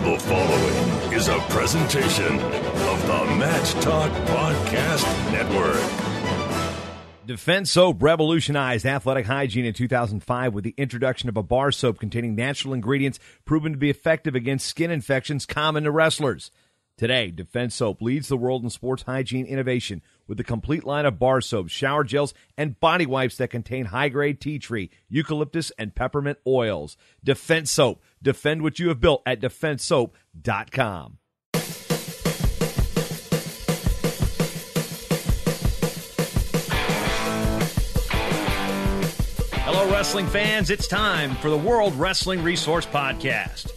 The following is a presentation of the Match Talk Podcast Network. Defense Soap revolutionized athletic hygiene in 2005 with the introduction of a bar soap containing natural ingredients proven to be effective against skin infections common to wrestlers. Today, Defense Soap leads the world in sports hygiene innovation with a complete line of bar soaps, shower gels, and body wipes that contain high-grade tea tree, eucalyptus, and peppermint oils. Defense Soap. Defend what you have built at DefenseSoap.com. Hello, wrestling fans. It's time for the World Wrestling Resource Podcast.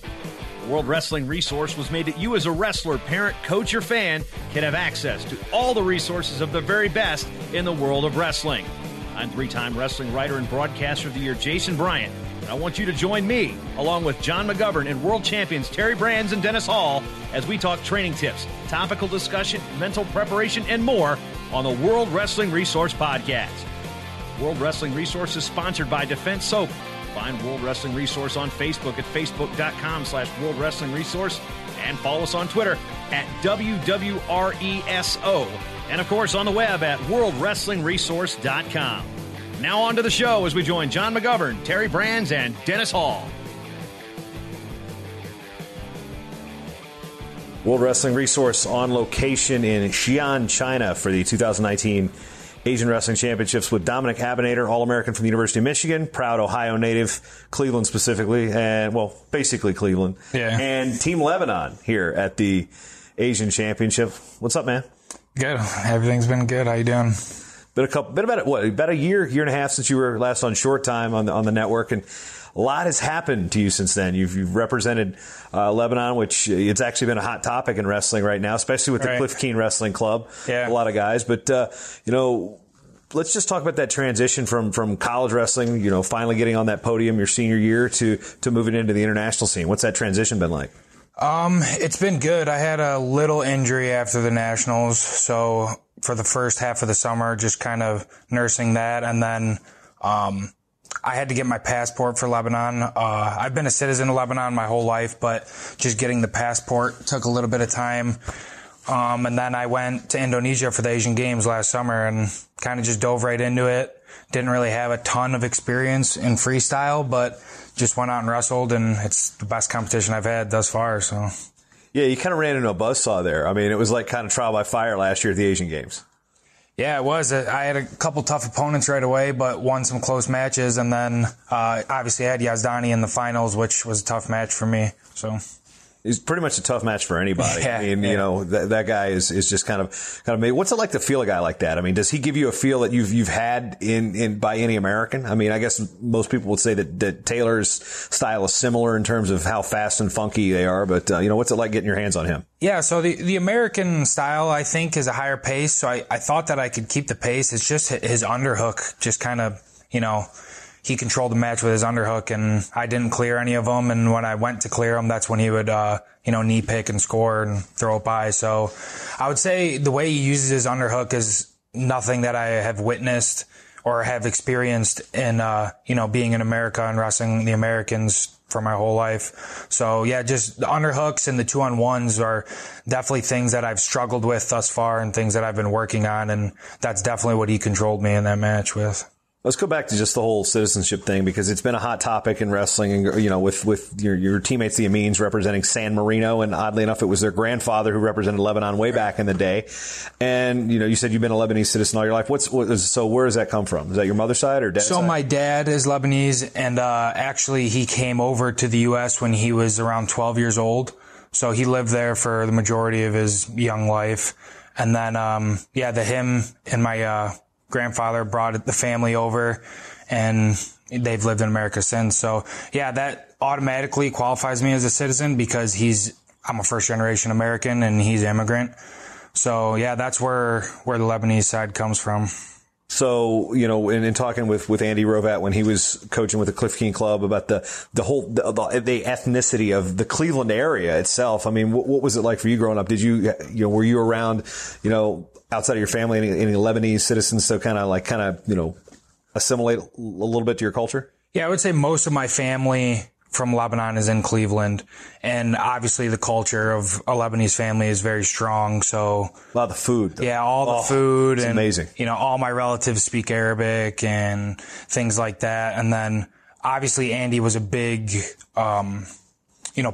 The World Wrestling Resource was made that you as a wrestler, parent, coach, or fan can have access to all the resources of the very best in the world of wrestling. I'm three-time wrestling writer and broadcaster of the year, Jason Bryant, and I want you to join me, along with John McGovern and world champions Terry Brands and Dennis Hall, as we talk training tips, topical discussion, mental preparation, and more on the World Wrestling Resource Podcast. World Wrestling Resource is sponsored by Defense Soap. Find World Wrestling Resource on Facebook at facebook.com/World Wrestling Resource and follow us on Twitter at WWRESO. And, of course, on the web at worldwrestlingresource.com. Now on to the show as we join John McGovern, Terry Brands, and Dennis Hall. World Wrestling Resource on location in Xi'an, China for the 2019 Asian Wrestling Championships with Domenic Abounader, All-American from the University of Michigan, proud Ohio native, Cleveland specifically, and, well, basically Cleveland. Yeah. And Team Lebanon here at the Asian Championship. What's up, man? Good. Everything's been good. How you doing? Been about a year and a half since you were last on Short Time on the network, and a lot has happened to you since then. You've represented Lebanon, which it's actually been a hot topic in wrestling right now, especially with the Cliff Keen Wrestling Club. Yeah. A lot of guys. But, let's just talk about that transition from college wrestling, finally getting on that podium your senior year to moving into the international scene. What's that transition been like? It's been good. I had a little injury after the nationals, so for the first half of the summer, just kind of nursing that, and then I had to get my passport for Lebanon. I've been a citizen of Lebanon my whole life, but just getting the passport took a little bit of time. And then I went to Indonesia for the Asian Games last summer and kind of just dove right into it. Didn't really have a ton of experience in freestyle, but just went out and wrestled, and it's the best competition I've had thus far. So, yeah, you kind of ran into a buzzsaw there. I mean, it was like kind of trial by fire last year at the Asian Games. Yeah, it was. I had a couple tough opponents right away, but won some close matches, and then obviously I had Yazdani in the finals, which was a tough match for me. So it's pretty much a tough match for anybody. Yeah, I mean, that guy is just kind of made. What's it like to feel a guy like that? I mean, does he give you a feel that you've had in by any American? I mean, I guess most people would say that Taylor's style is similar in terms of how fast and funky they are, but what's it like getting your hands on him? Yeah, so the American style, I think, is a higher pace, so I thought that I could keep the pace. It's just his underhook just kind of, he controlled the match with his underhook, and I didn't clear any of them. And when I went to clear them, that's when he would, knee pick and score and throw it by. So I would say the way he uses his underhook is nothing that I have witnessed or have experienced in, being in America and wrestling the Americans for my whole life. So yeah, just the underhooks and the 2-on-1s are definitely things that I've struggled with thus far and things that I've been working on. And that's definitely what he controlled me in that match with. Let's go back to just the whole citizenship thing, because it's been a hot topic in wrestling, and with your teammates, the Amins, representing San Marino, and oddly enough, it was their grandfather who represented Lebanon way back in the day. And you said you've been a Lebanese citizen all your life. So where does that come from? Is that your mother's side or dad's side? So my dad is Lebanese, and actually he came over to the U.S. when he was around 12 years old. So he lived there for the majority of his young life, and then him and my grandfather brought the family over, and they've lived in America since. So yeah, that automatically qualifies me as a citizen because I'm a first generation American and he's an immigrant. So yeah, that's where the Lebanese side comes from. So, in talking with Andy Rovat when he was coaching with the Cliff Keen Club about the ethnicity of the Cleveland area itself. I mean, what was it like for you growing up? Did you, were you around, outside of your family, any Lebanese citizens to kind of assimilate a little bit to your culture? Yeah, I would say most of my family from Lebanon is in Cleveland. And obviously the culture of a Lebanese family is very strong. So a lot of the food. Yeah, all the food. It's and, amazing. All my relatives speak Arabic and things like that. And then obviously Andy was a big,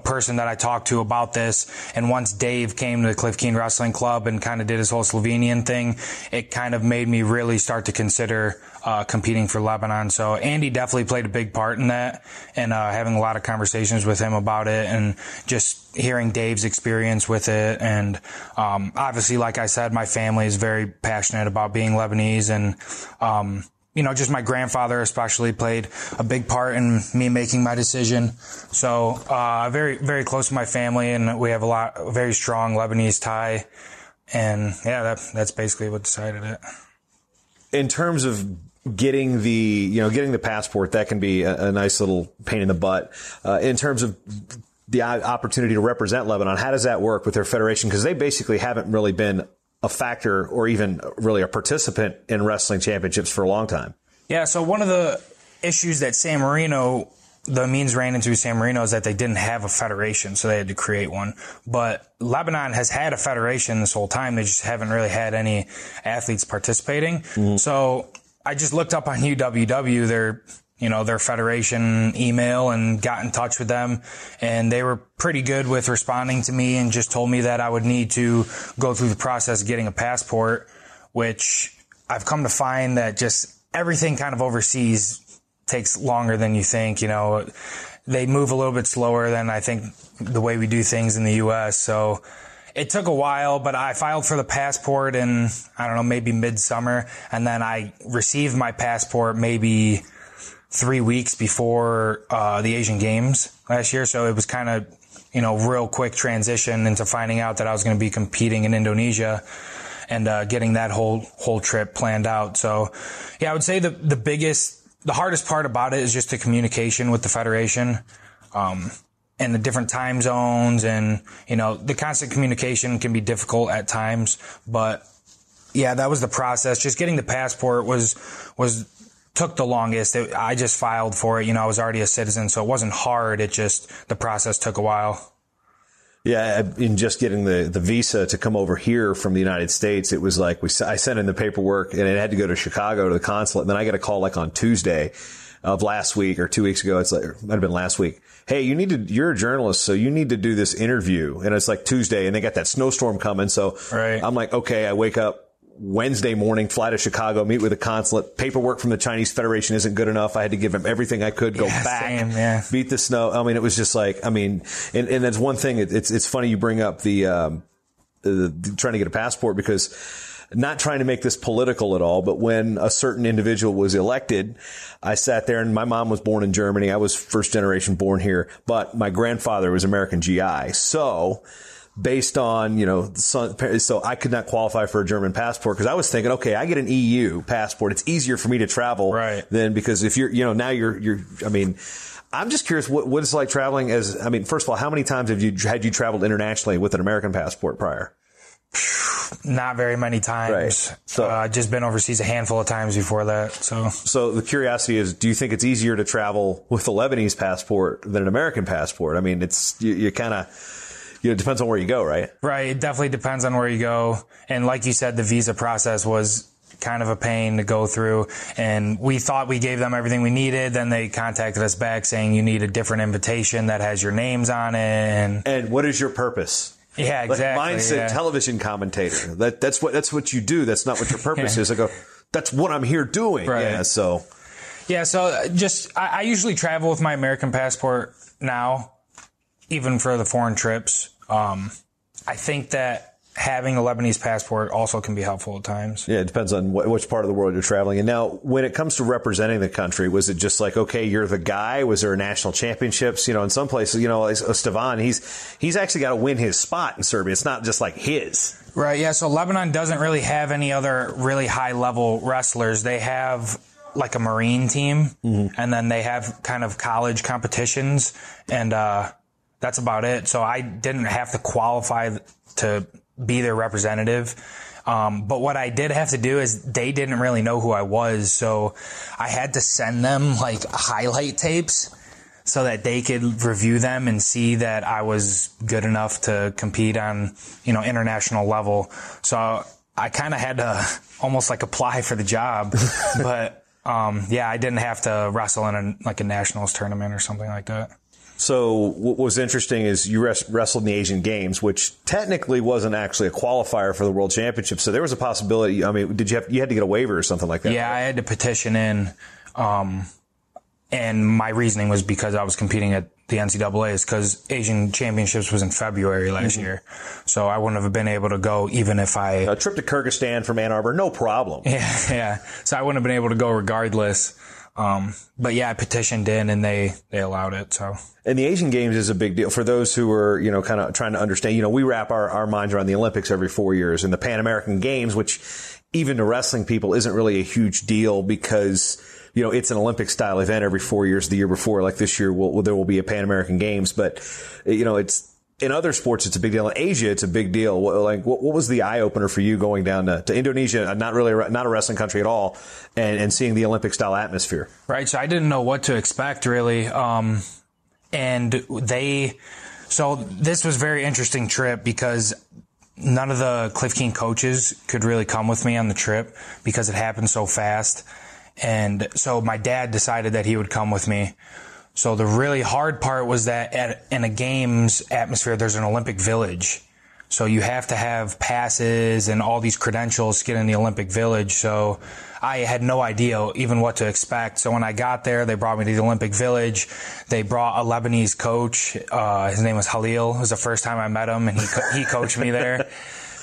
person that I talked to about this. And once Dave came to the Cliff Keen Wrestling Club and kind of did his whole Slovenian thing, it kind of made me really start to consider competing for Lebanon. So Andy definitely played a big part in that, and having a lot of conversations with him about it and just hearing Dave's experience with it. And obviously, like I said, my family is very passionate about being Lebanese, and just my grandfather especially played a big part in me making my decision. So, very, very close to my family, and we have a very strong Lebanese tie. And yeah, that's basically what decided it. In terms of getting the passport, that can be a nice little pain in the butt. In terms of the opportunity to represent Lebanon, how does that work with their federation? Because they basically haven't really been a factor or even really a participant in wrestling championships for a long time. Yeah, so one of the issues that the Ameens ran into San Marino is that they didn't have a federation, so they had to create one. But Lebanon has had a federation this whole time. They just haven't really had any athletes participating. Mm-hmm. So I just looked up on UWW their federation email and got in touch with them, and they were pretty good with responding to me and just told me that I would need to go through the process of getting a passport, which I've come to find that just everything kind of overseas takes longer than you think. They move a little bit slower than I think the way we do things in the U.S. So it took a while, but I filed for the passport in, maybe midsummer, and then I received my passport maybe 3 weeks before the Asian Games last year. So it was kind of, real quick transition into finding out that I was going to be competing in Indonesia and getting that whole trip planned out. So yeah, I would say the hardest part about it is just the communication with the federation, and the different time zones, and, the constant communication can be difficult at times. But yeah, that was the process. Just getting the passport took the longest. I just filed for it. I was already a citizen, so it wasn't hard. The process took a while. Yeah, in just getting the visa to come over here from the United States, it was like I sent in the paperwork and it had to go to Chicago to the consulate. And then I got a call on Tuesday of last week or 2 weeks ago. It might have been last week. Hey, you're a journalist, so you need to do this interview. And it's like Tuesday, and they got that snowstorm coming. So right. I'm like, okay, I wake up Wednesday morning, fly to Chicago, meet with the consulate. Paperwork from the Chinese Federation isn't good enough. I had to give him everything I could, go back, beat the snow. It was just and that's one thing. It's funny you bring up the trying to get a passport, because not trying to make this political at all, but when a certain individual was elected, I sat there, and my mom was born in Germany. I was first generation born here, but my grandfather was American GI. So based on, so I could not qualify for a German passport, because I was thinking, okay, I get an EU passport. It's easier for me to travel than, because if you're, now I'm just curious what it's like traveling first of all, how many times had you traveled internationally with an American passport prior? Not very many times. Right. So I've just been overseas a handful of times before that. So the curiosity is, do you think it's easier to travel with a Lebanese passport than an American passport? It's, you kind of, it depends on where you go, right? Right. It definitely depends on where you go. And like you said, the visa process was kind of a pain to go through. And we thought we gave them everything we needed. Then they contacted us back saying you need a different invitation that has your names on it. And what is your purpose? Yeah, exactly. Mine said television commentator. That's what you do. That's not what your purpose is. I go, that's what I'm here doing. Right. Yeah. So I usually travel with my American passport now, even for the foreign trips. I think that having a Lebanese passport also can be helpful at times. Yeah, it depends on which part of the world you're traveling in. Now, when it comes to representing the country, was it just like, okay, you're the guy? Was there national championships? In some places, Xi'an, he's actually got to win his spot in Serbia. It's not just like his. Right, yeah. So Lebanon doesn't really have any other really high-level wrestlers. They have like a Marine team, and then they have kind of college competitions, and that's about it. So I didn't have to qualify to be their representative. But what I did have to do is they didn't really know who I was. So I had to send them like highlight tapes so that they could review them and see that I was good enough to compete on, international level. So I kind of had to almost like apply for the job, but I didn't have to wrestle in a nationals tournament or something like that. So what was interesting is you wrestled in the Asian Games, which technically wasn't actually a qualifier for the World Championship. So there was a possibility. I mean, you had to get a waiver or something like that? Yeah, I had to petition in. And my reasoning was because I was competing at the NCAAs, because Asian Championships was in February last year. So I wouldn't have been able to go even if A trip to Kyrgyzstan from Ann Arbor, no problem. Yeah. So I wouldn't have been able to go regardless. But yeah, I petitioned in and they allowed it. So. And the Asian Games is a big deal for those who are, kind of trying to understand. We wrap our minds around the Olympics every 4 years, and the Pan American Games, which even to wrestling people isn't really a huge deal because, it's an Olympic style event every 4 years. The year before, like this year, there will be a Pan American Games, but it's in other sports, it's a big deal. In Asia, it's a big deal. What was the eye opener for you going down to Indonesia, not a wrestling country at all, and seeing the Olympic style atmosphere? Right. So I didn't know what to expect really. So this was a very interesting trip because none of the Cliff King coaches could really come with me on the trip because it happened so fast. And so my dad decided that he would come with me. So the really hard part was that in a games atmosphere, there's an Olympic village. So you have to have passes and all these credentials to get in the Olympic village. So I had no idea even what to expect. So when I got there, they brought me to the Olympic village. They brought a Lebanese coach. His name was Halil. It was the first time I met him, and he coached me there.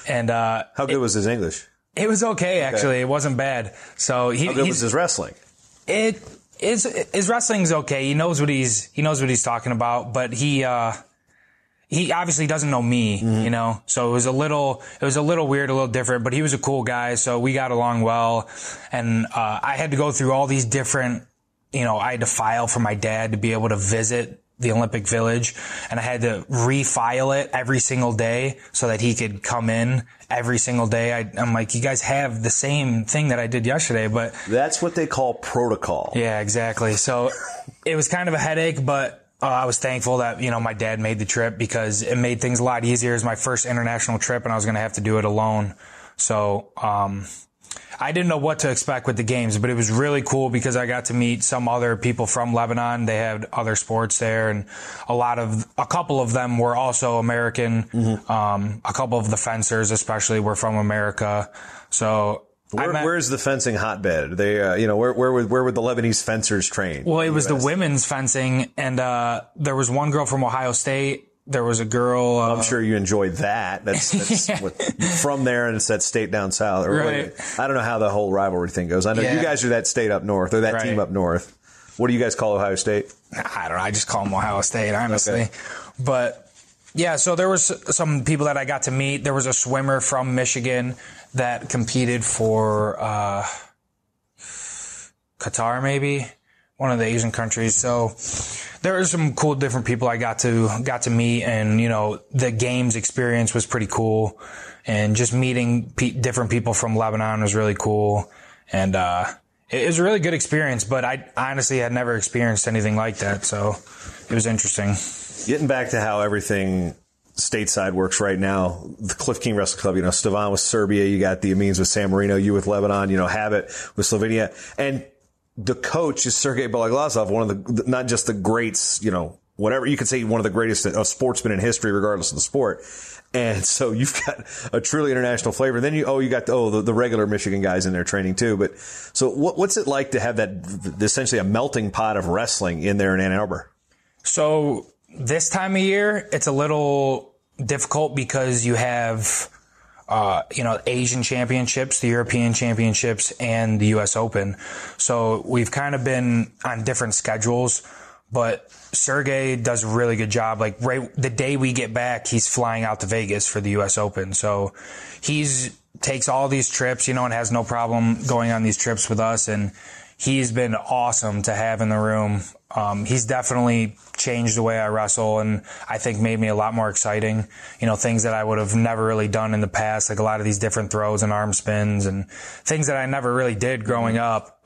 And how good was his English? It was okay, actually. Okay. It wasn't bad. So how good was his wrestling? His wrestling's okay. He knows what he's talking about, but he obviously doesn't know me, so it was a little weird, a little different, but he was a cool guy. So we got along well. And, I had to go through all these different, I had to file for my dad to be able to visit the Olympic Village, and I had to refile it every single day so that he could come in every single day. I'm like, you guys have the same thing that I did yesterday, but that's what they call protocol. Yeah, exactly. So it was kind of a headache, but I was thankful that, my dad made the trip because it made things a lot easier. It was my first international trip and I was going to have to do it alone. So, I didn't know what to expect with the games, but it was really cool because I got to meet some other people from Lebanon. They had other sports there, and a couple of them were also American. Mm-hmm. A couple of the fencers, especially, were from America. So where's the fencing hotbed? They, where would the Lebanese fencers train? Well, it was the women's fencing, and there was one girl from Ohio State. There was a girl. I'm sure you enjoyed that. That's yeah. From there, and it's that state down south. Right. I don't know how the whole rivalry thing goes. I know you guys are that state up north, or that team up north. What do you guys call Ohio State? I don't know. I just call them Ohio State, honestly. Okay. But yeah, so there was some people that I got to meet. There was a swimmer from Michigan that competed for Qatar, maybe one of the Asian countries. So there are some cool different people I got to meet, and the games experience was pretty cool, and just meeting different people from Lebanon was really cool, and it was a really good experience. But I honestly had never experienced anything like that, so it was interesting. Getting back to how everything stateside works right now, the Cliff King Wrestling Club, Stevan with Serbia, you got the Amins with San Marino, you with Lebanon, Habit with Slovenia, and the coach is Sergei Beloglazov, one of the, not just the greats, whatever, you could say one of the greatest sportsmen in history, regardless of the sport. And so you've got a truly international flavor. Then you got the regular Michigan guys in there training too. But so what's it like to have that essentially a melting pot of wrestling in there in Ann Arbor? So this time of year, it's a little difficult because you have Asian championships, the European championships, and the U.S. Open. So we've kind of been on different schedules, but Sergei does a really good job. Like right the day we get back, he's flying out to Vegas for the U.S. Open. So takes all these trips, and has no problem going on these trips with us. And he's been awesome to have in the room. He's definitely changed the way I wrestle, and I think made me a lot more exciting. Things that I would have never really done in the past, like a lot of these different throws and arm spins and things that I never really did growing up.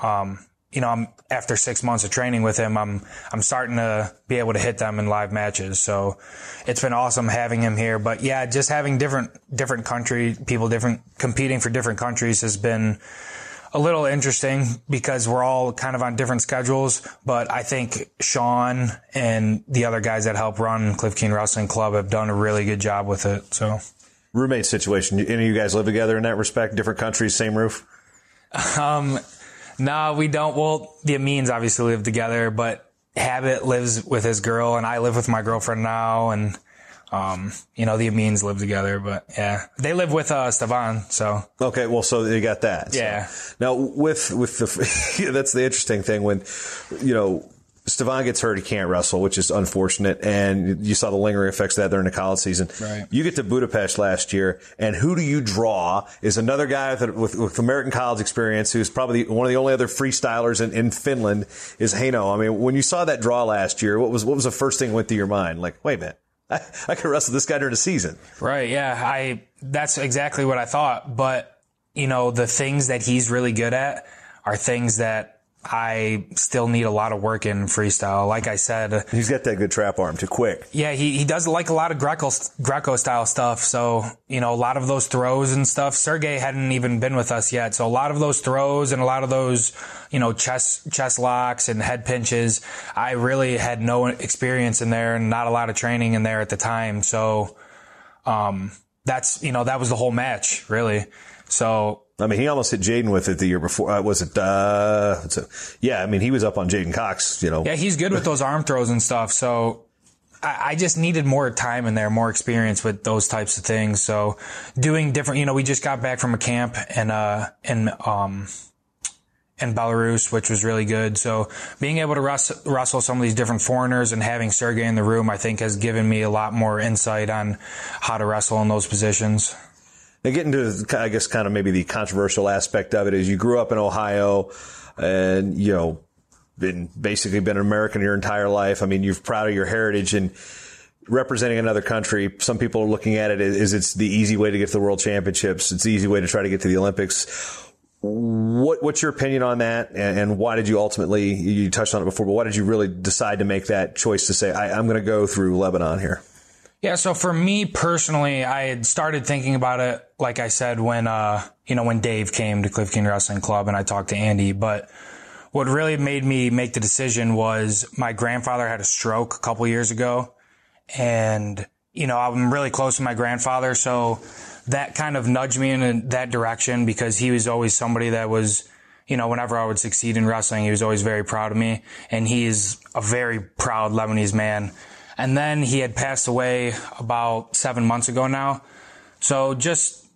after 6 months of training with him, I'm starting to be able to hit them in live matches. So it's been awesome having him here. But yeah, just having different country people, competing for different countries has been a little interesting because we're all kind of on different schedules. But I think Xi'an and the other guys that help run Cliff King Wrestling Club have done a really good job with it. So roommate situation. Any of you guys live together in that respect? Different countries, same roof? No, we don't. Well, the Amins obviously live together, but Habit lives with his girl and I live with my girlfriend now. And, the Amins live together, but yeah, they live with, Stefan. So. Okay. Well, so you got that. Yeah. So. Now with the, that's the interesting thing when, Stefan gets hurt, he can't wrestle, which is unfortunate. And you saw the lingering effects of that during the college season. Right. You get to Budapest last year, and who do you draw is another guy with American college experience who's probably one of the only other freestylers in Finland is Heino. I mean, when you saw that draw last year, what was the first thing that went through your mind? Like, wait a minute, I could wrestle this guy during the season. Right, yeah. That's exactly what I thought. But, the things that he's really good at are things that I still need a lot of work in freestyle. Like I said, he's got that good trap arm too quick. Yeah, he does like a lot of Greco style stuff. So, a lot of those throws and stuff. Sergei hadn't even been with us yet. So a lot of those throws and a lot of those, chest locks and head pinches, I really had no experience in there and not a lot of training in there at the time. So, that was the whole match, really. So, I mean, he almost hit Jaden with it the year before. He was up on Jaden Cox, Yeah, he's good with those arm throws and stuff. So I just needed more time in there, more experience with those types of things. So doing different, we just got back from a camp in Belarus, which was really good. So being able to wrestle some of these different foreigners and having Sergei in the room, I think has given me a lot more insight on how to wrestle in those positions. Now, getting to, I guess, kind of maybe the controversial aspect of it is you grew up in Ohio and, basically been an American your entire life. I mean, you're proud of your heritage and representing another country. Some people are looking at it as it's the easy way to get to the World Championships. It's the easy way to try to get to the Olympics. What's your opinion on that? And why did you ultimately, you touched on it before, but why did you really decide to make that choice to say, I'm going to go through Lebanon here? Yeah, so for me personally, I had started thinking about it, like I said, when Dave came to Cliff King Wrestling Club and I talked to Andy. But what really made me make the decision was my grandfather had a stroke a couple years ago. And, I'm really close to my grandfather. So that kind of nudged me in that direction because he was always somebody that was, whenever I would succeed in wrestling, he was always very proud of me. And he is a very proud Lebanese man. And then he had passed away about 7 months ago now. So just,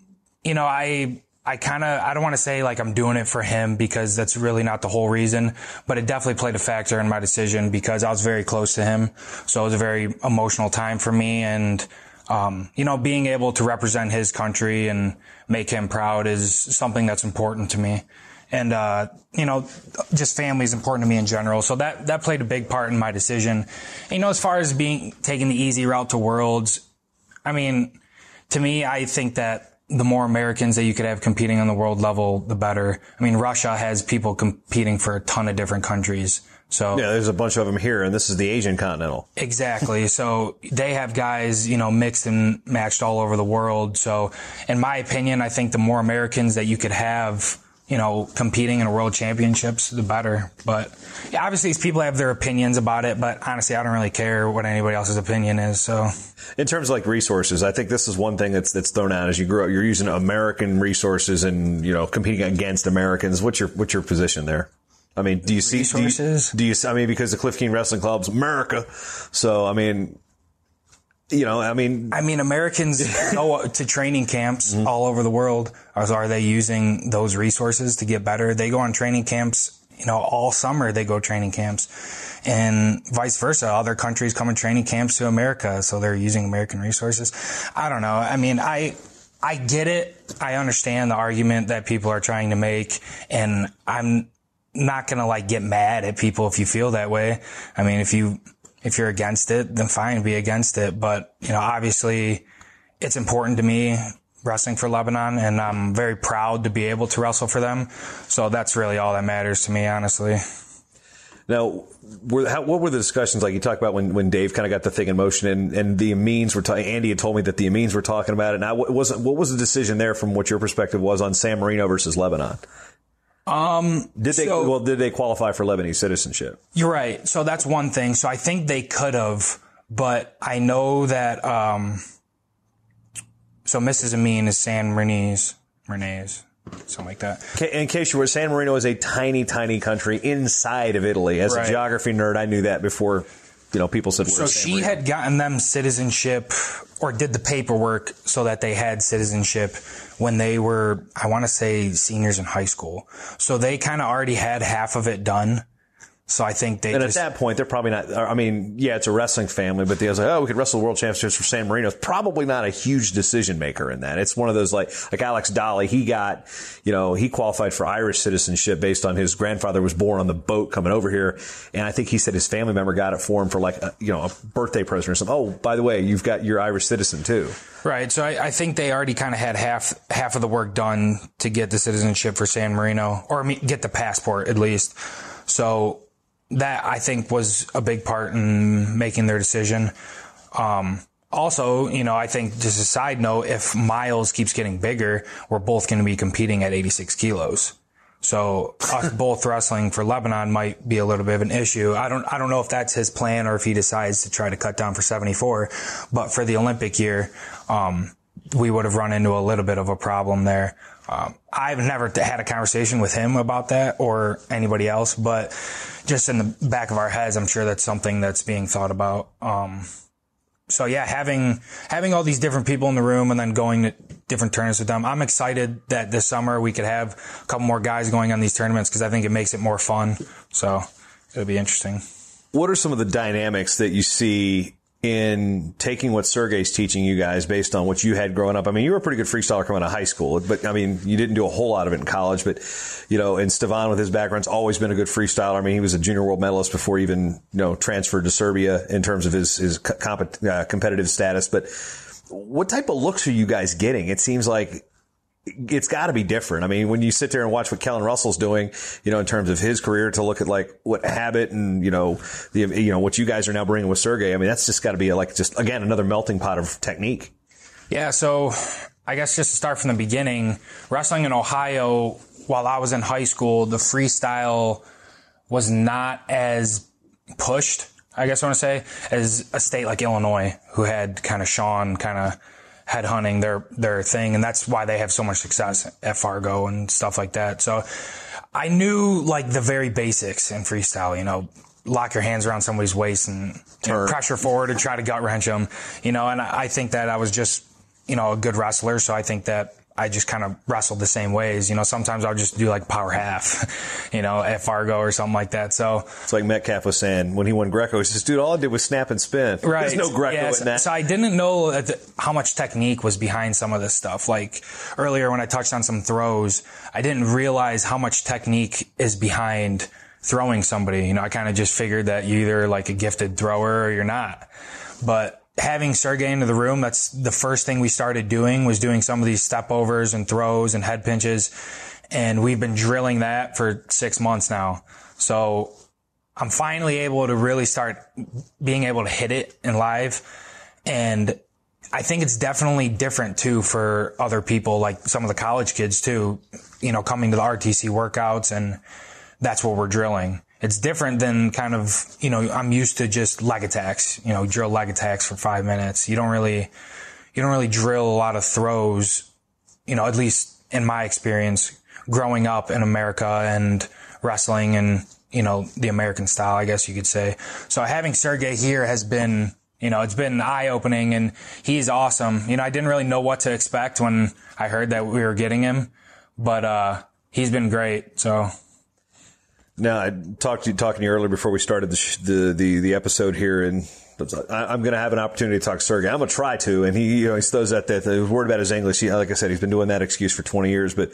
I don't want to say like I'm doing it for him because that's really not the whole reason, but it definitely played a factor in my decision because I was very close to him. So it was a very emotional time for me. And, being able to represent his country and make him proud is something that's important to me. And, just family is important to me in general. So that played a big part in my decision. And, as far as taking the easy route to Worlds, I mean, to me, I think that the more Americans that you could have competing on the world level, the better. I mean, Russia has people competing for a ton of different countries. So yeah, there's a bunch of them here, and this is the Asian continental. Exactly. So they have guys, mixed and matched all over the world. So in my opinion, I think the more Americans that you could have, competing in world championships, the better. But yeah, obviously these people have their opinions about it, but honestly, I don't really care what anybody else's opinion is. So in terms of like resources, I think this is one thing that's thrown out as you grow up. You're using American resources and, competing against Americans. What's your position there? I mean, do you see resources? Because the Cliff King Wrestling Club's America. So, Americans go to training camps all over the world. Are they using those resources to get better? They go on training camps, all summer they go training camps, and vice versa. Other countries come in training camps to America, so they're using American resources. I don't know. I mean, I get it. I understand the argument that people are trying to make, and I'm not going to get mad at people if you feel that way. I mean, if you're against it, then fine, be against it. But, obviously it's important to me wrestling for Lebanon, and I'm very proud to be able to wrestle for them. So that's really all that matters to me, honestly. Now, what were the discussions like? You talked about when Dave kind of got the thing in motion, and the Amines were talking. Andy had told me that the Amines were talking about it. Now, what was the decision there from what your perspective was on San Marino versus Lebanon? Did they qualify for Lebanese citizenship? You're right. So that's one thing. So I think they could have, but I know that. So Mrs. Amin is San Marino's. Something like that. In case you were, San Marino is a tiny, tiny country inside of Italy. As a geography nerd, I knew that before, people said. So she had gotten them citizenship, or did the paperwork so that they had citizenship when they were, I want to say, seniors in high school. So they kind of already had half of it done. So I think at that point, they're probably not, it's a wrestling family, but they was like, we could wrestle the world championships for San Marino. It's probably not a huge decision maker in that. It's one of those like Alex Dolly, he qualified for Irish citizenship based on his grandfather was born on the boat coming over here. And I think he said his family member got it for him for like, a birthday present or something. Oh, by the way, you've got your Irish citizen too. Right. So I think they already kind of had half of the work done to get the citizenship for San Marino, or get the passport at least. So that, I think, was a big part in making their decision. Also, I think, just a side note, if Miles keeps getting bigger, we're both going to be competing at 86 kilos. So us both wrestling for Lebanon might be a little bit of an issue. I don't know if that's his plan or if he decides to try to cut down for 74. But for the Olympic year, we would have run into a little bit of a problem there. I've never had a conversation with him about that or anybody else, but just in the back of our heads, I'm sure that's something that's being thought about. So yeah, having all these different people in the room and then going to different tournaments with them, I'm excited that this summer we could have a couple more guys going on these tournaments because I think it makes it more fun. So it'll be interesting. What are some of the dynamics that you see in taking what Sergei's teaching you guys based on what you had growing up? I mean, you were a pretty good freestyler coming out of high school, but you didn't do a whole lot of it in college, but, and Stevan with his background's always been a good freestyler. I mean, he was a junior world medalist before he even, transferred to Serbia in terms of his competitive status. But what type of looks are you guys getting? It seems like it's got to be different. I mean, when you sit there and watch what Kellen Russell's doing, in terms of his career, to look at like what Habit and, what you guys are now bringing with Sergei, I mean, that's just got to be again, another melting pot of technique. Yeah. So I guess just to start from the beginning, wrestling in Ohio, while I was in high school, the freestyle was not as pushed, I guess I want to say, as a state like Illinois, who had kind of Sean headhunting their thing, and that's why they have so much success at Fargo and stuff like that. So I knew like the very basics in freestyle, lock your hands around somebody's waist and pressure forward and try to gut wrench them, and I think that I was just, a good wrestler. So I think that I just kind of wrestled the same ways. Sometimes I'll just do like power half, at Fargo or something like that. So it's like Metcalf was saying when he won Greco, he says, dude, all I did was snap and spin. Right. There's no Greco in that. So I didn't know how much technique was behind some of this stuff. Like earlier when I touched on some throws, I didn't realize how much technique is behind throwing somebody. I kind of just figured that you're either like a gifted thrower or you're not. But having Sergei into the room, that's the first thing we started doing, was doing some of these step overs and throws and head pinches. And we've been drilling that for 6 months now. So I'm finally able to really start being able to hit it in live. And I think it's definitely different too for other people, like some of the college kids too, coming to the RTC workouts, and that's what we're drilling. It's different than kind of, I'm used to just leg attacks, drill leg attacks for 5 minutes. You don't really drill a lot of throws, at least in my experience growing up in America and wrestling and, the American style, I guess you could say. So having Sergei here has been, it's been eye opening, and he's awesome. I didn't really know what to expect when I heard that we were getting him, but, he's been great. So. Now, I talking to you earlier before we started the episode here, and I'm going to have an opportunity to talk to Sergei. I'm going to try to, and he throws out the word about his English. Like I said, he's been doing that excuse for 20 years. But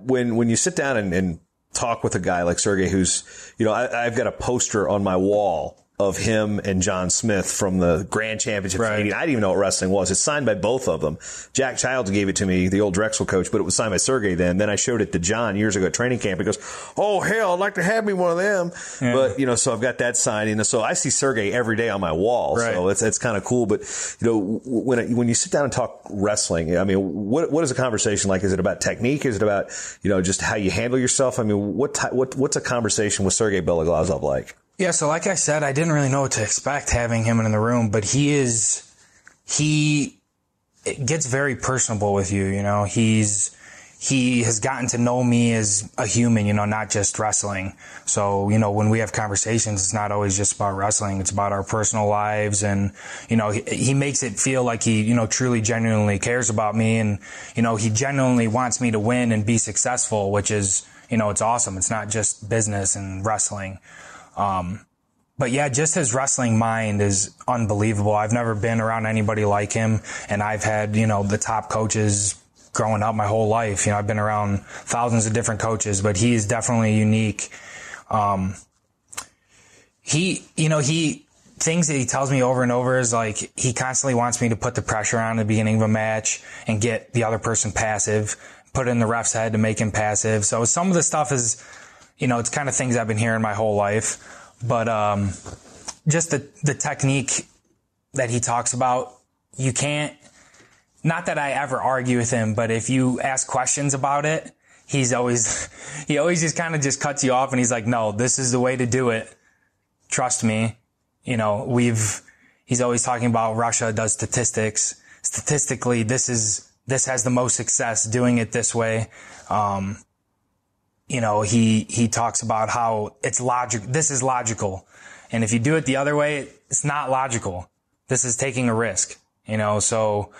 when you sit down and talk with a guy like Sergei, who's, I've got a poster on my wall of him and John Smith from the Grand Championship. Right. I didn't even know what wrestling was. It's signed by both of them. Jack Childs gave it to me, the old Drexel coach, but it was signed by Sergei then. Then I showed it to John years ago at training camp. He goes, oh, hell, I'd like to have me one of them. Yeah. But, so I've got that signed. So I see Sergei every day on my wall. Right. So it's kind of cool. But, when you sit down and talk wrestling, I mean, what is a conversation like? Is it about technique? Is it about, just how you handle yourself? I mean, what's a conversation with Sergei Beloglazov like? Yeah, so like I said, I didn't really know what to expect having him in the room, but he gets very personable with you, He has gotten to know me as a human, not just wrestling. So, when we have conversations, it's not always just about wrestling. It's about our personal lives. And, he makes it feel like he, truly, genuinely cares about me. And, he genuinely wants me to win and be successful, which is, it's awesome. It's not just business and wrestling. But yeah, just his wrestling mind is unbelievable. I've never been around anybody like him. And I've had, the top coaches growing up my whole life. I've been around thousands of different coaches, but he is definitely unique. Things that he tells me over and over is like, he constantly wants me to put the pressure on at the beginning of a match and get the other person passive, put it in the ref's head to make him passive. So some of the stuff is, it's kind of things I've been hearing my whole life. But just the technique that he talks about, you can't, not that I ever argue with him, but if you ask questions about it, he always just kind of just cuts you off and he's like, no, this is the way to do it. Trust me. He's always talking about Russia does statistics. Statistically, this has the most success doing it this way. He talks about how it's logic. This is logical. And if you do it the other way, it's not logical. This is taking a risk, so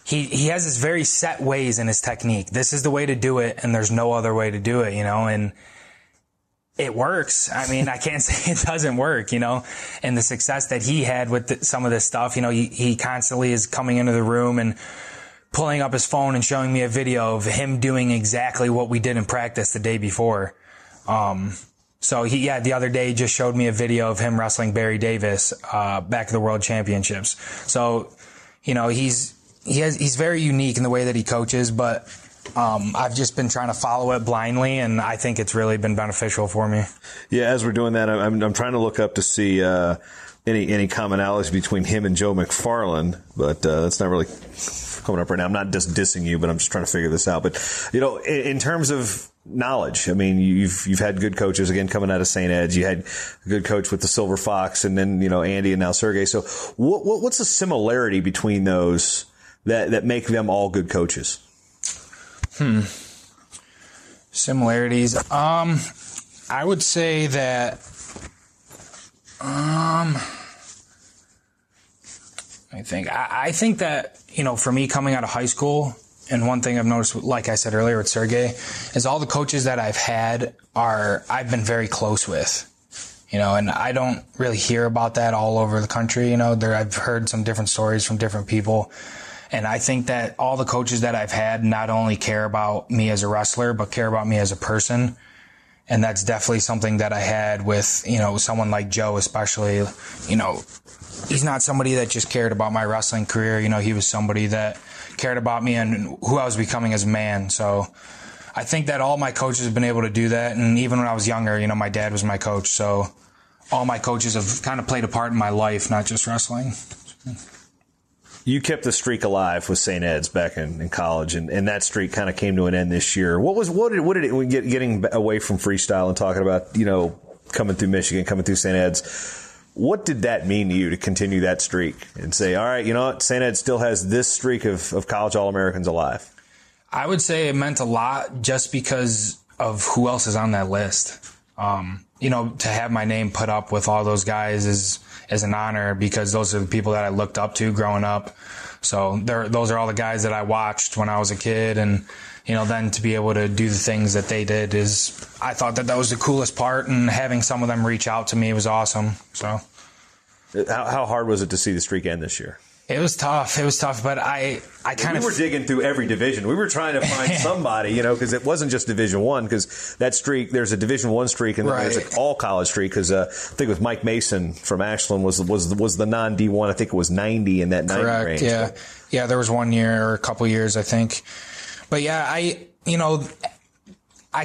he has this very set ways in his technique. This is the way to do it. And there's no other way to do it, and it works. I mean, I can't say it doesn't work, and the success that he had with some of this stuff, he constantly is coming into the room and pulling up his phone and showing me a video of him doing exactly what we did in practice the day before. So the other day just showed me a video of him wrestling Barry Davis, back at the World Championships. So, he's very unique in the way that he coaches, but, I've just been trying to follow it blindly, and I think it's really been beneficial for me. Yeah. As we're doing that, I'm trying to look up to see, any commonalities between him and Joe McFarland, but, that's not really coming up right now. I'm not just dissing you, but I'm just trying to figure this out. But, in terms of knowledge, I mean, you've had good coaches, again, coming out of St. Ed's. You had a good coach with the Silver Fox, and then, Andy and now Sergei. So what's the similarity between those that make them all good coaches? Similarities. I would say that, I think that, for me coming out of high school, and one thing I've noticed, like I said earlier with Sergei, is all the coaches that I've had I've been very close with, and I don't really hear about that all over the country. I've heard some different stories from different people. And I think that all the coaches that I've had not only care about me as a wrestler, but care about me as a person. And that's definitely something that I had with, someone like Joe, especially. He's not somebody that just cared about my wrestling career. He was somebody that cared about me and who I was becoming as a man. So I think that all my coaches have been able to do that. And even when I was younger, my dad was my coach. So all my coaches have kind of played a part in my life, not just wrestling. You kept the streak alive with St. Ed's back in college, and that streak kind of came to an end this year. What did it getting away from freestyle and talking about, coming through Michigan, coming through St. Ed's, what did that mean to you to continue that streak and say, all right, what, St. Ed still has this streak of college All-Americans alive? I would say it meant a lot just because of who else is on that list. To have my name put up with all those guys is an honor, because those are the people that I looked up to growing up. So those are all the guys that I watched when I was a kid. And, then to be able to do the things that they did I thought that was the coolest part, and having some of them reach out to me was awesome. So how hard was it to see the streak end this year? It was tough. But we were digging through every division. We were trying to find somebody, because it wasn't just Division One. Because that streak, there's a Division One streak, and then there's an all college streak. Because I think it was Mike Mason from Ashland was the non D1. I think it was 90 in that 90 range. Yeah. There was 1 year or a couple years, I think. But yeah, I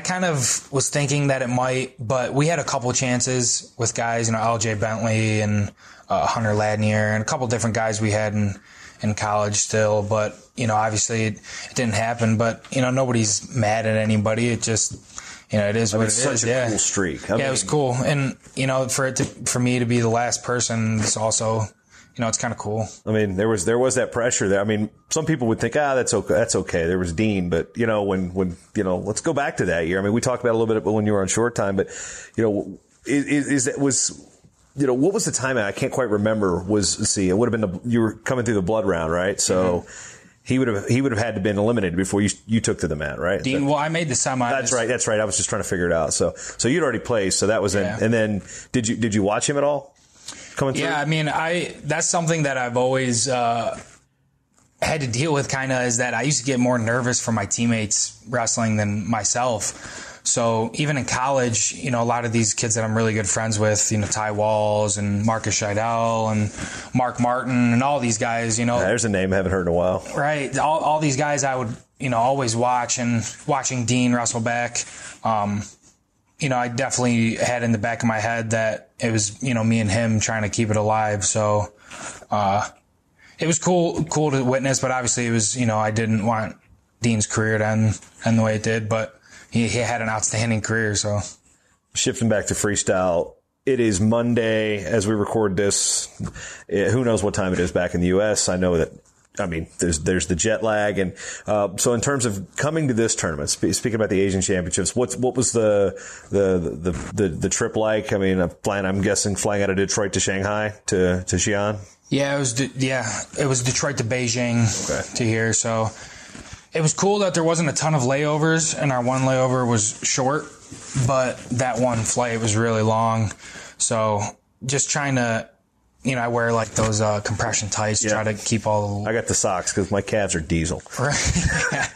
kind of was thinking that it might, but we had a couple chances with guys, LJ Bentley and Hunter Ladnier and a couple different guys we had in college still. But, obviously it didn't happen. But, nobody's mad at anybody. It just, it is what it is. It's such a cool streak. It was cool. And, for me to be the last person, it's also, it's kind of cool. I mean, there was that pressure there. I mean, some people would think, that's okay. There was Dean, but when let's go back to that year. I mean, we talked about it a little bit when you were on Short Time, but what was the timing? I can't quite remember. It would have been you were coming through the blood round, right? So he would have had to been eliminated before you took to the mat, right? Dean, well, I made the semi. That's right. I was just trying to figure it out. So you'd already placed, so that was in. And then did you watch him at all? Coming through? Yeah, I mean, that's something that I've always had to deal with. Kind of is that I used to get more nervous for my teammates wrestling than myself. So even in college, a lot of these kids that I'm really good friends with, Ty Walls and Marcus Scheidel and Mark Martin and all these guys, there's a name I haven't heard in a while. Right. All these guys I would, always watch, and watching Dean wrestle back. I definitely had in the back of my head that it was, me and him trying to keep it alive. So, it was cool to witness, but obviously it was, I didn't want Dean's career to end the way it did, but he had an outstanding career. So shifting back to freestyle, it is Monday as we record this. Who knows what time it is back in the U.S. I know that. I mean, there's the jet lag, and so in terms of coming to this tournament, speaking about the Asian Championships, what was the trip like? I mean, I'm guessing flying out of Detroit to Shanghai to Xi'an. Yeah, it was Detroit to Beijing to here. So it was cool that there wasn't a ton of layovers, and our one layover was short, but that one flight was really long. So just trying to. I wear like those compression tights to try to keep all the... I got the socks because my calves are diesel. Right.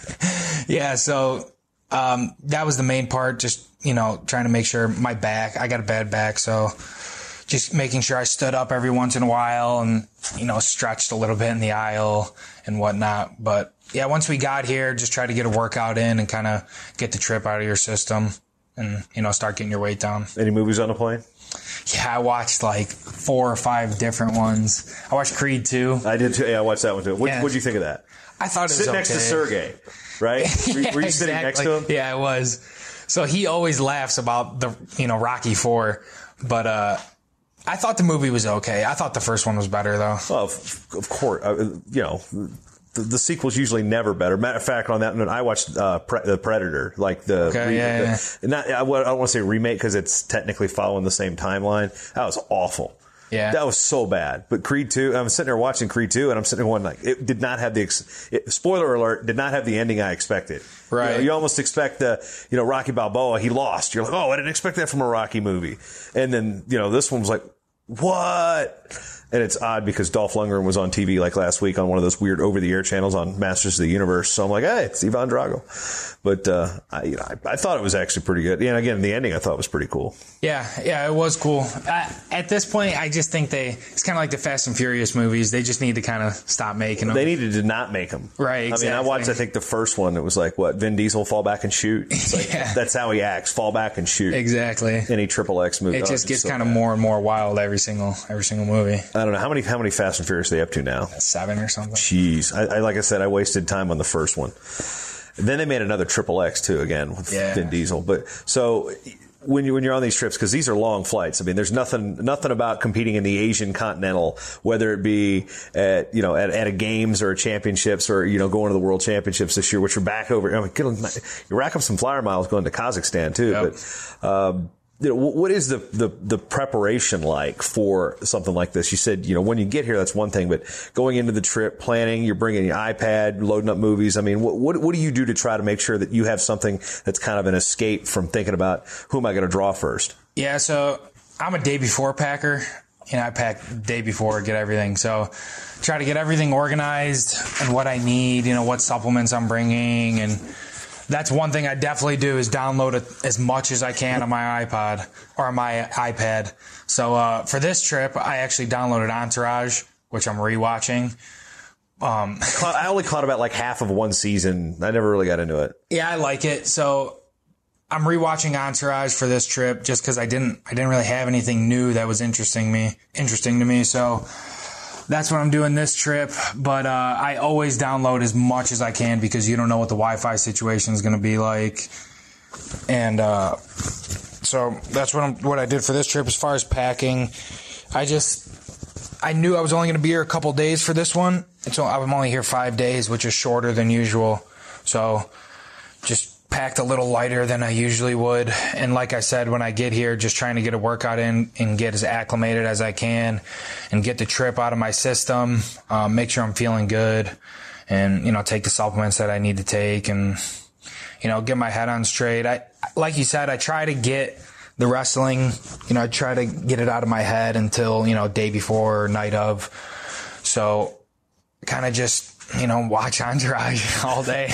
Yeah, so that was the main part, just, trying to make sure my back, I got a bad back, so just making sure I stood up every once in a while and, stretched a little bit in the aisle and whatnot. But yeah, once we got here, just try to get a workout in and kind of get the trip out of your system and, start getting your weight down. Any movies on the plane? Yeah, I watched like 4 or 5 different ones. I watched Creed 2. I did too. Yeah, I watched that one too. What'd you think of that? I thought it was Sit next to Sergei, right? Were you sitting next to him? Yeah, I was. So he always laughs about the, Rocky 4, but I thought the movie was okay. I thought the first one was better though. Well, of course, the sequel's usually never better. Matter of fact, on that note, I watched the Predator, like the I don't want to say remake because it's technically following the same timeline. That was awful. Yeah, that was so bad. But Creed 2, I'm sitting there watching Creed 2, and I'm sitting there going like, it did not have spoiler alert, did not have the ending I expected. Right. You almost expect Rocky Balboa, he lost. You're like, oh, I didn't expect that from a Rocky movie. And then this one was like, what? And it's odd because Dolph Lundgren was on TV like last week on one of those weird over-the-air channels on Masters of the Universe. So I'm like, hey, it's Ivan Drago. But I thought it was actually pretty good. Yeah, and again, the ending I thought was pretty cool. Yeah, it was cool. At this point, I just think it's kind of like the Fast and Furious movies. They just need to kind of stop making them. They needed to not make them. Right, exactly. I mean, I watched, I think, the first one. It was like, Vin Diesel, fall back and shoot. It's like, that's how he acts, fall back and shoot. Exactly. Any XXX movie. It just gets kind of more and more wild every single movie. I don't know. How many Fast and Furious are they up to now? 7 or something. Jeez. I like I said, I wasted time on the first one. And then they made another XXX too, again, with Vin Diesel. But so when you're on these trips, because these are long flights, I mean, there's nothing about competing in the Asian continental, whether it be at a games or a championships or, going to the world championships this year, which are back over. I mean, you rack up some flyer miles going to Kazakhstan too. Yep. But, what is the preparation like for something like this? You said, when you get here, that's one thing, but going into the trip, planning, you're bringing your iPad, loading up movies. I mean, what do you do to try to make sure that you have something that's kind of an escape from thinking about who am I going to draw first? Yeah. So I'm a day before packer. I pack the day before, get everything. So try to get everything organized and what I need, what supplements I'm bringing. And that's one thing I definitely do is download it as much as I can on my iPod or my iPad. So for this trip, I actually downloaded Entourage, which I'm rewatching. I only caught about like half of one season. I never really got into it. Yeah, I like it. So I'm rewatching Entourage for this trip just because I didn't really have anything new that was interesting to me. So that's what I'm doing this trip. But I always download as much as I can because you don't know what the Wi-Fi situation is going to be like. And so that's what I did for this trip. As far as packing, I knew I was only going to be here a couple days for this one. So I'm only here 5 days, which is shorter than usual. So just packed a little lighter than I usually would. And like I said, when I get here, just trying to get a workout in and get as acclimated as I can and get the trip out of my system, make sure I'm feeling good and, take the supplements that I need to take and, get my head on straight. Like you said, I try to get the wrestling, I try to get it out of my head until, day before or night of. So kind of just, watch Entourage all day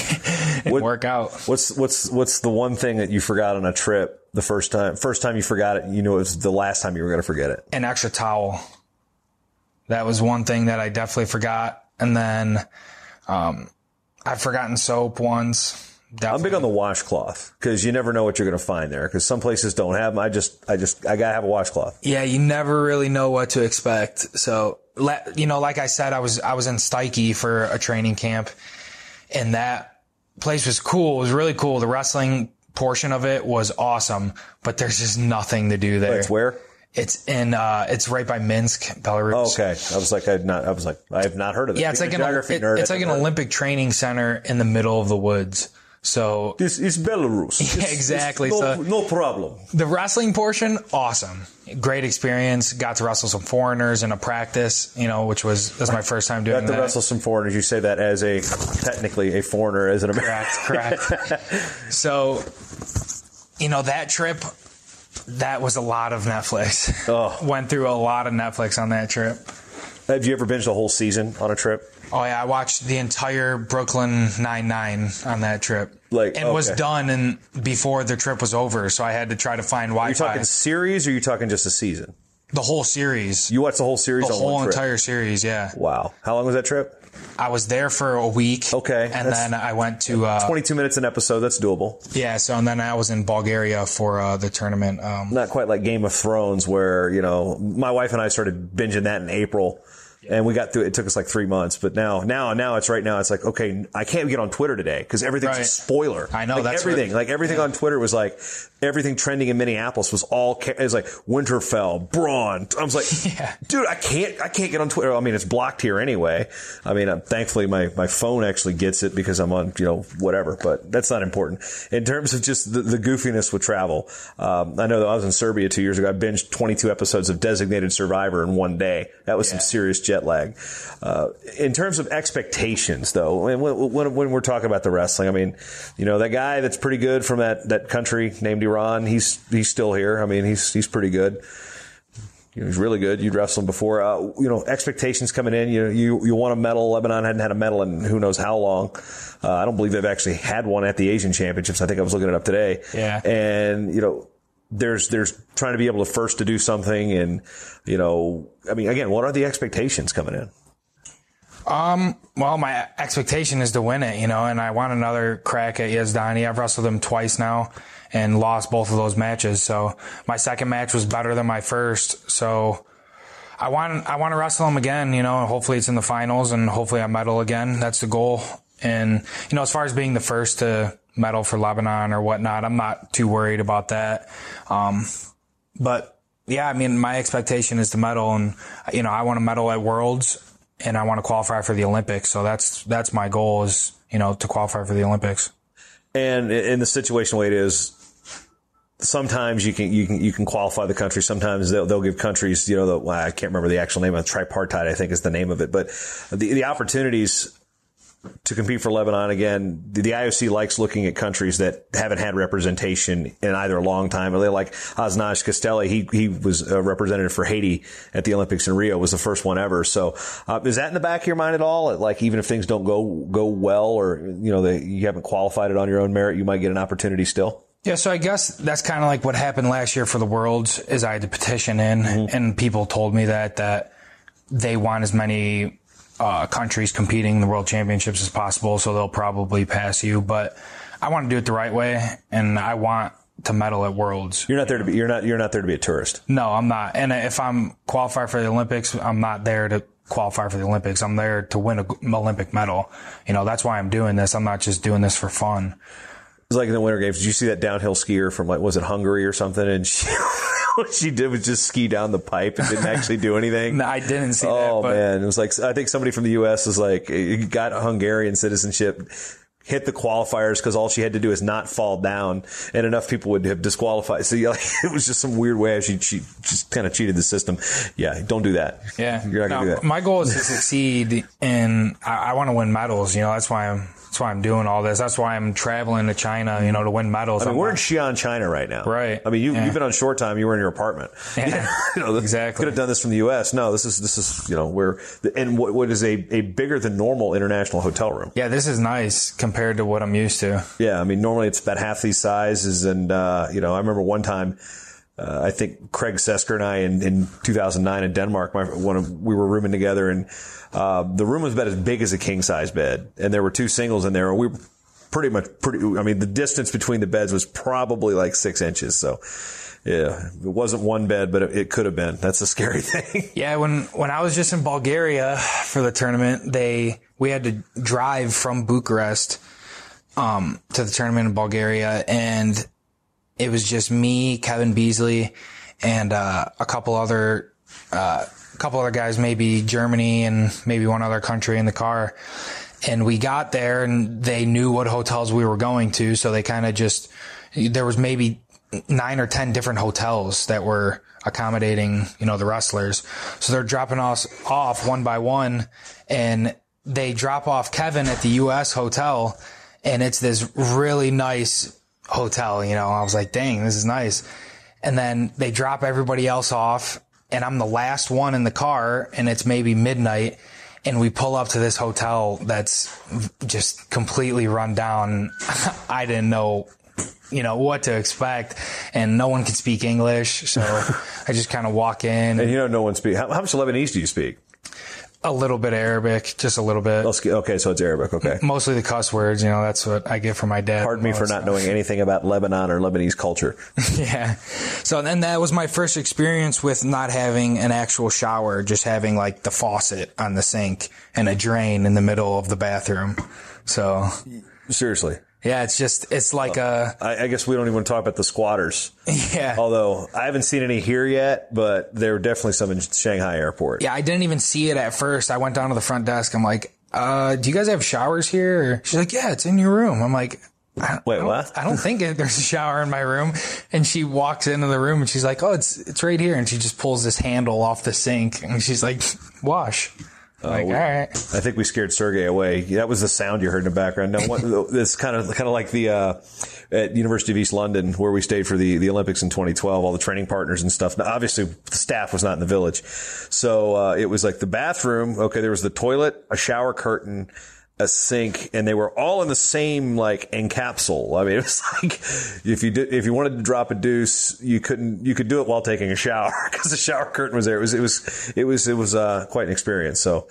and work out. What's the one thing that you forgot on a trip the first time you forgot it, it was the last time you were going to forget it? An extra towel. That was one thing that I definitely forgot. And then, I've forgotten soap once. Definitely. I'm big on the washcloth because you never know what you're going to find there because some places don't have them. I gotta have a washcloth. Yeah, you never really know what to expect. So, like I said, I was in Steiche for a training camp, and that place was cool. It was really cool. The wrestling portion of it was awesome, but there's just nothing to do there. It's where? It's it's right by Minsk, Belarus. Oh, okay. I have not heard of it. Yeah, it's like an Olympic training center in the middle of the woods. So this is Belarus. Yeah, exactly. No problem. The wrestling portion, awesome. Great experience. Got to wrestle some foreigners in a practice, which was my first time doing that. Got to wrestle some foreigners. You say that as technically a foreigner, as an American. Correct. So, that trip, that was a lot of Netflix. Oh. Went through a lot of Netflix on that trip. Have you ever binged a whole season on a trip? Oh, yeah. I watched the entire Brooklyn Nine-Nine on that trip. Was done before the trip was over, so I had to try to find Wi-Fi. Are you talking series or are you talking just a season? The whole series. You watched the whole series on one trip? The whole entire series, yeah. Wow. How long was that trip? I was there for a week. Okay. And then I went to... 22 minutes an episode. That's doable. Yeah, and then I was in Bulgaria for the tournament. Not quite like Game of Thrones where, my wife and I started binging that in April. And we got through it. It took us like 3 months. But now it's like, okay, I can't get on Twitter today because everything's a spoiler. I know. That's everything. Everything on Twitter was like, everything trending in Minneapolis was it was like Winterfell, Braun. I was like, dude, I can't get on Twitter. I mean, it's blocked here anyway. I mean, thankfully my phone actually gets it because I'm on, whatever, but that's not important. In terms of just the goofiness with travel, I know that I was in Serbia 2 years ago. I binged 22 episodes of Designated Survivor in one day. That was some serious jet lag. In terms of expectations, though, when we're talking about the wrestling, I mean, that guy that's pretty good from that country named Iran, he's still here. I mean, he's pretty good. He's really good. You'd wrestled him before. Expectations coming in. You want a medal. Lebanon hadn't had a medal in who knows how long. I don't believe they've actually had one at the Asian Championships. I think I was looking it up today. Yeah. And there's trying to be able to do something, and I mean, again, what are the expectations coming in? Well, my expectation is to win it, and I want another crack at Yazdani. I've wrestled him twice now and lost both of those matches. So my second match was better than my first. So I want to wrestle him again, hopefully it's in the finals and hopefully I medal again. That's the goal. And, as far as being the first to medal for Lebanon or whatnot, I'm not too worried about that. But yeah, I mean, my expectation is to medal, and, I want to medal at Worlds and I want to qualify for the Olympics. So that's my goal is, to qualify for the Olympics. And in the situation the way it is, sometimes you can qualify the country. Sometimes they'll give countries, I can't remember the actual name of it, tripartite, I think is the name of it. But the opportunities to compete for Lebanon again, the IOC likes looking at countries that haven't had representation in either a long time. Or they like Aznaj Castelli. He was a representative for Haiti at the Olympics in Rio. Was the first one ever. So is that in the back of your mind at all? Like even if things don't go well, or you haven't qualified it on your own merit, you might get an opportunity still. Yeah, so I guess that's kind of like what happened last year for the Worlds. Is I had to petition in, and people told me that they want as many countries competing in the World Championships as possible, so they'll probably pass you. But I want to do it the right way, and I want to medal at Worlds. You're not there to be. You're not there to be a tourist. No, I'm not. And if I'm qualified for the Olympics, I'm not there to qualify for the Olympics. I'm there to win an Olympic medal. That's why I'm doing this. I'm not just doing this for fun. It was like in the Winter Games. Did you see that downhill skier from was it Hungary or something? And what she did was just ski down the pipe and didn't actually do anything. No, I didn't see that. Oh, man. It was like, I think somebody from the U.S. was like, got Hungarian citizenship, hit the qualifiers because all she had to do is not fall down, and enough people would have disqualified. So it was just some weird way she just kind of cheated the system. Yeah, don't do that. Yeah. You're not going to do that. My goal is to succeed, and I want to win medals. That's why I'm doing all this. That's why I'm traveling to China, to win medals. I mean, we're in Xi'an, China right now. Right. I mean, you've been on short time. You were in your apartment. Yeah. Exactly. Could have done this from the U.S. No, this is where, and what is a bigger than normal international hotel room. Yeah, this is nice compared to what I'm used to. Yeah. I mean, normally it's about half these sizes. And, I remember one time, I think Craig Sesker and I in 2009 in Denmark, we were rooming together, and the room was about as big as a king size bed, and there were two singles in there, and we were pretty. I mean, the distance between the beds was probably like 6 inches. So, yeah, it wasn't one bed, but it could have been. That's a scary thing. Yeah, when I was just in Bulgaria for the tournament, we had to drive from Bucharest to the tournament in Bulgaria, and it was just me, Kevin Beasley, and a couple other guys, maybe Germany and maybe one other country in the car. And we got there, and they knew what hotels we were going to, so they kind of there was maybe 9 or 10 different hotels that were accommodating, the wrestlers. So they're dropping us off one by one, and they drop off Kevin at the U.S. hotel, and it's this really nice hotel, I was like, dang, this is nice. And then they drop everybody else off, and I'm the last one in the car, and it's maybe midnight, and we pull up to this hotel that's just completely run down. I didn't know, what to expect, and no one could speak English, so I just kind of walk in. And no one speaks. How much Lebanese do you speak? A little bit of Arabic, just a little bit. Okay, so it's Arabic, okay. Mostly the cuss words, that's what I get from my dad. Pardon me for not knowing anything about Lebanon or Lebanese culture. Yeah. So then that was my first experience with not having an actual shower, just having like the faucet on the sink and a drain in the middle of the bathroom. So. Seriously. Yeah, it's like I guess we don't even want to talk about the squatters. Yeah. Although I haven't seen any here yet, but there were definitely some in Shanghai airport. Yeah, I didn't even see it at first. I went down to the front desk. I'm like, do you guys have showers here? She's like, yeah, it's in your room. I'm like, wait, what? I don't think there's a shower in my room. And she walks into the room and she's like, oh, it's right here. And she just pulls this handle off the sink and she's like, wash. All right. I think we scared Sergei away. That was the sound you heard in the background. No, it's kind of like the at University of East London where we stayed for the Olympics in 2012. All the training partners and stuff. Now, obviously, the staff was not in the village, so it was like the bathroom. Okay, there was the toilet, a shower curtain, a sink, and they were all in the same encapsule. I mean, it was like if you wanted to drop a deuce, you could do it while taking a shower because the shower curtain was there. It was quite an experience. So,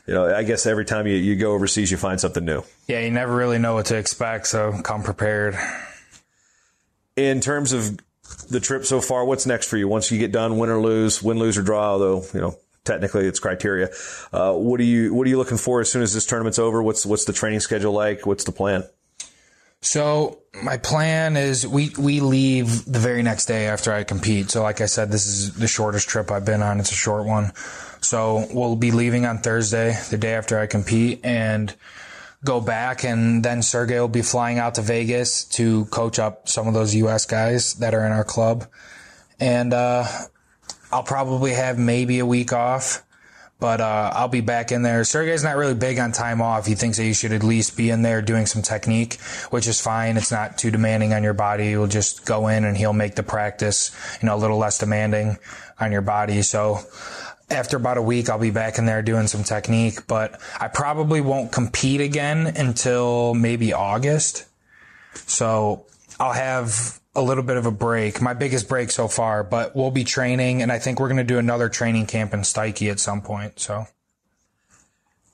I guess every time you go overseas, you find something new. Yeah, you never really know what to expect, so come prepared. In terms of the trip so far, what's next for you? Once you get done, win, lose or draw, although, technically it's criteria. What are you looking for as soon as this tournament's over? What's the training schedule like? What's the plan? So my plan is we leave the very next day after I compete. So like I said, this is the shortest trip I've been on. It's a short one. So we'll be leaving on Thursday, the day after I compete, and go back, and then Sergei will be flying out to Vegas to coach up some of those U.S. guys that are in our club. And I'll probably have maybe a week off, But I'll be back in there. Sergei's not really big on time off. He thinks that you should at least be in there doing some technique, which is fine. It's not too demanding on your body. You'll just go in and he'll make the practice, a little less demanding on your body. So after about a week, I'll be back in there doing some technique. But I probably won't compete again until maybe August. So I'll have a little bit of a break, my biggest break so far, but we'll be training, and I think we're going to do another training camp in Steike at some point. So,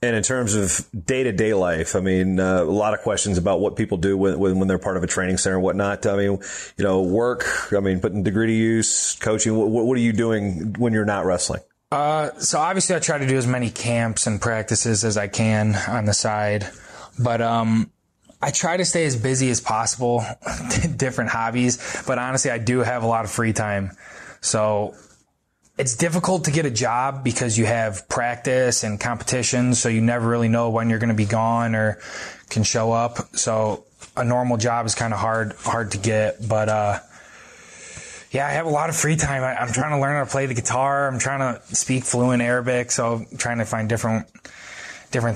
and in terms of day-to-day life, a lot of questions about what people do when they're part of a training center and whatnot. Work, putting degree to use, coaching. What are you doing when you're not wrestling? So obviously I try to do as many camps and practices as I can on the side, but I try to stay as busy as possible, different hobbies, but honestly, I do have a lot of free time. So it's difficult to get a job because you have practice and competitions, so you never really know when you're going to be gone or can show up. So a normal job is kind of hard to get, but yeah, I have a lot of free time. I'm trying to learn how to play the guitar. I'm trying to speak fluent Arabic, so I'm trying to find different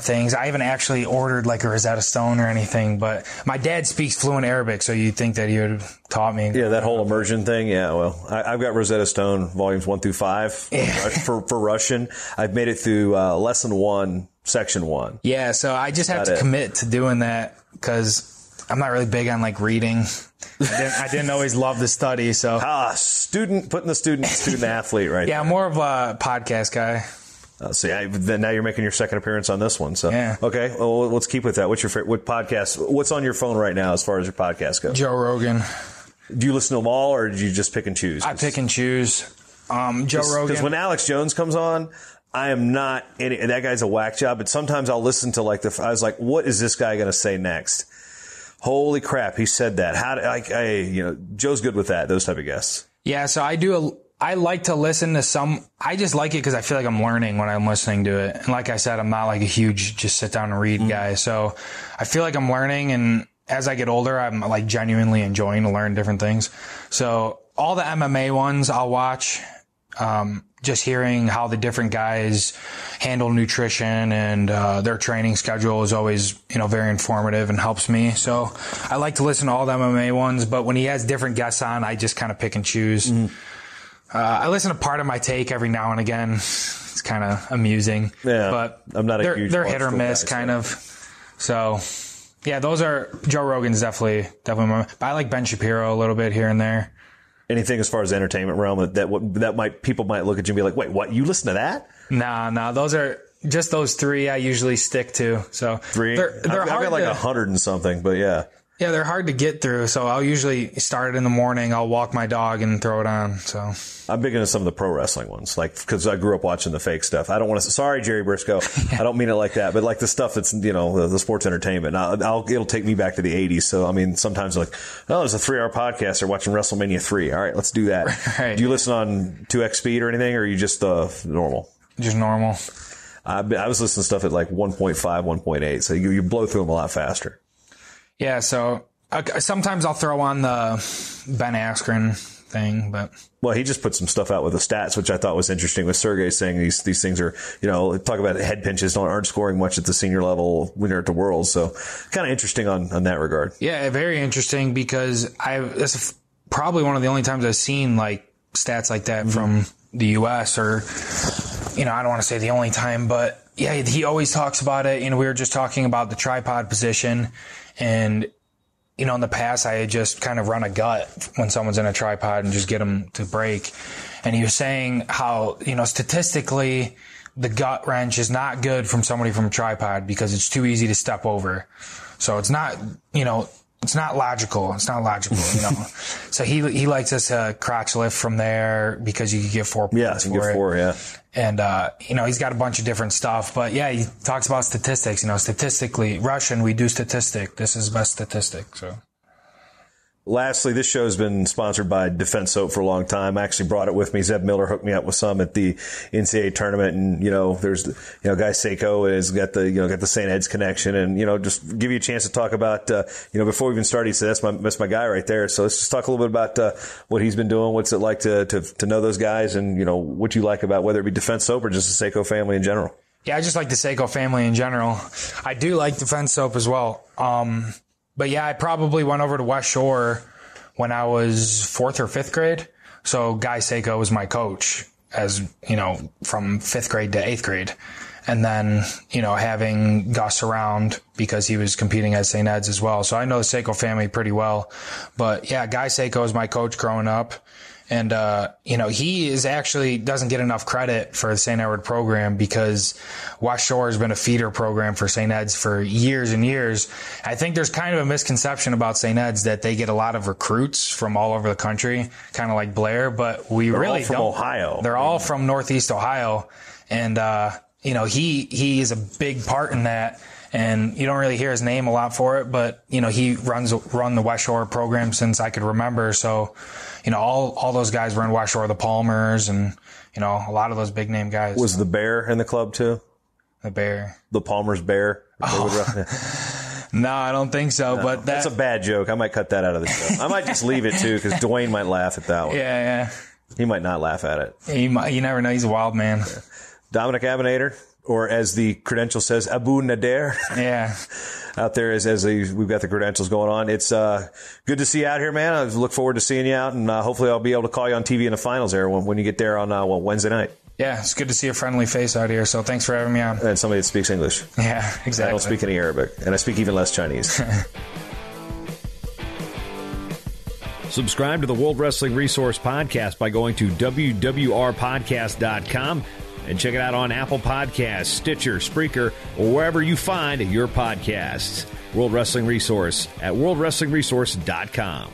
things. I haven't actually ordered like a Rosetta Stone or anything, but my dad speaks fluent Arabic, so you'd think that he would have taught me. Yeah, that whole immersion thing. Yeah, well, I've got Rosetta Stone volumes 1 through 5 for Russian. I've made it through lesson 1, section 1. Yeah, so I just have to commit to doing that because I'm not really big on like reading. I didn't always love the study, so. Putting the student athlete right there. Yeah, I'm more of a podcast guy. Then now you're making your second appearance on this one. So yeah. Okay, well, let's keep with that. What's your favorite? What podcast? What's on your phone right now as far as your podcast goes? Joe Rogan. Do you listen to them all, or do you just pick and choose? I pick and choose. Joe Rogan. Because when Alex Jones comes on, I am not that guy's a whack job. But sometimes I'll listen to I was like, what is this guy going to say next? Holy crap, he said that. Joe's good with that. Those type of guests. Yeah, so I like to listen to some. I just like it because I feel like I'm learning when I'm listening to it. And like I said, I'm not like a huge just sit down and read guy. So I feel like I'm learning. And as I get older, I'm like genuinely enjoying to learn different things. So all the MMA ones I'll watch, just hearing how the different guys handle nutrition and their training schedule is always, very informative and helps me. So I like to listen to all the MMA ones. But when he has different guests on, I just kind of pick and choose. I listen to Part of My Take every now and again. It's kind of amusing. Yeah, but I'm not a huge they're hit or miss kind of. So, yeah, those are Joe Rogan's definitely more. But I like Ben Shapiro a little bit here and there. Anything as far as the entertainment realm that people might look at you and be like, wait, what? You listen to that? Nah. Those are just those 3 I usually stick to. So 3. They're hard. I've got like 100 and something, but yeah. Yeah, they're hard to get through, so I'll usually start it in the morning. I'll walk my dog and throw it on. So I'm big into some of the pro wrestling ones, because I grew up watching the fake stuff. I don't want to. Sorry, Jerry Briscoe. I don't mean it like that, but like the stuff that's the sports entertainment. It'll take me back to the '80s. So sometimes like, there's a 3-hour podcast. They're watching WrestleMania 3. All right, let's do that. Right. Do you listen on 2x speed or anything, or are you just normal? Just normal. I was listening to stuff at like 1.5, 1.8. So you blow through them a lot faster. Yeah, so sometimes I'll throw on the Ben Askren thing, but... Well, he just put some stuff out with the stats, which I thought was interesting, with Sergei saying these things are, talk about head pinches aren't scoring much at the senior level when you're at the World. So kind of interesting on that regard. Yeah, very interesting, because this is probably one of the only times I've seen like stats like that from the U.S. or, I don't want to say the only time, but yeah, he always talks about it. We were just talking about the tripod position. And, in the past, I had just kind of run a gut when someone's in a tripod and just get them to break. And he was saying how, statistically, the gut wrench is not good from somebody from a tripod because it's too easy to step over. So it's not, it's not logical. It's not logical, So he likes us to crotch lift from there because you can get 4 points. Yeah, you can get 4, yeah. And, he's got a bunch of different stuff. But, yeah, he talks about statistics. Statistically, Russian, we do statistic. This is best statistic. So, Lastly, this show's been sponsored by Defense Soap for a long time. I actually brought it with me. Zeb Miller hooked me up with some at the NCAA tournament, and there's guy Seiko has got the St. Ed's connection, and just give you a chance to talk about before we even started. He said that's my guy right there. So let's just talk a little bit about what he's been doing. What's it like to know those guys, and what you like about whether it be Defense Soap or just the Seiko family in general. Yeah, I just like the Seiko family in general. I do like Defense Soap as well. But yeah, I probably went over to West Shore when I was 4th or 5th grade. So Guy Seiko was my coach from 5th grade to 8th grade. And then, having Gus around because he was competing at St. Ed's as well. So I know the Seiko family pretty well. But yeah, Guy Seiko was my coach growing up. And, he doesn't get enough credit for the St. Edward program because West Shore has been a feeder program for St. Ed's for years and years. I think there's kind of a misconception about St. Ed's that they get a lot of recruits from all over the country, kind of like Blair, but They're really all from don't. Ohio. They're all from Northeast Ohio. And, he is a big part in that. And you don't really hear his name a lot for it, but, he run the West Shore program since I could remember. So, all those guys were in West Shore, the Palmers and, a lot of those big name guys. Was the Bear in the club too? The Bear. The Palmers Bear? No, I don't think so. No, but that's a bad joke. I might cut that out of the show. I might just leave it too because Dwayne might laugh at that one. Yeah. He might not laugh at it. You never know. He's a wild man. Yeah. Domenic Abounader, or as the credential says, Abounader. Yeah. Out there we've got the credentials going on. It's good to see you out here, man. I look forward to seeing you out, and hopefully I'll be able to call you on TV in the finals there when you get there on Wednesday night. Yeah, it's good to see a friendly face out here, so thanks for having me on. And somebody that speaks English. Yeah, exactly. I don't speak any Arabic, and I speak even less Chinese. Subscribe to the World Wrestling Resource Podcast by going to WWRpodcast.com and check it out on Apple Podcasts, Stitcher, Spreaker, or wherever you find your podcasts. World Wrestling Resource at worldwrestlingresource.com.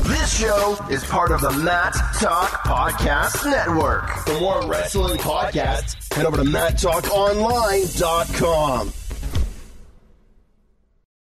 This show is part of the Matt Talk Podcast Network. For more wrestling podcasts, head over to MattTalkOnline.com.